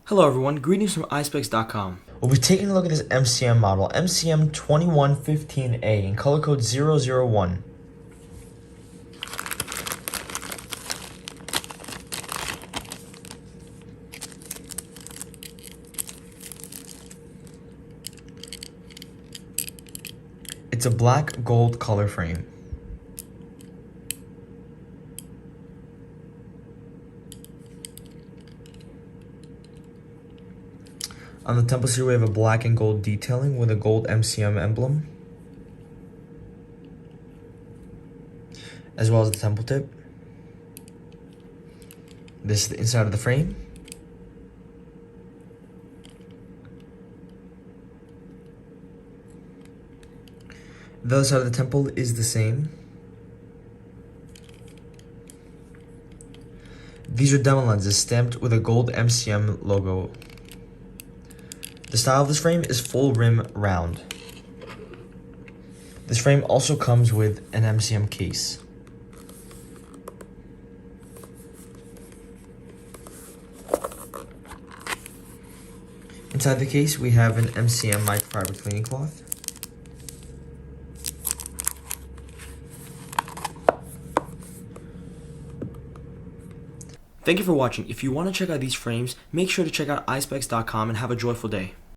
Hello everyone, greetings from Eyespecs.com. We'll be taking a look at this MCM model, MCM2115A in color code 001. It's a black gold color frame. On the temple here we have a black and gold detailing with a gold MCM emblem, as well as the temple tip. This is the inside of the frame. The other side of the temple is the same. These are demo lenses stamped with a gold MCM logo. The style of this frame is full rim round. This frame also comes with an MCM case. Inside the case we have an MCM microfiber cleaning cloth. Thank you for watching. If you want to check out these frames, make sure to check out Eyespecs.com and have a joyful day.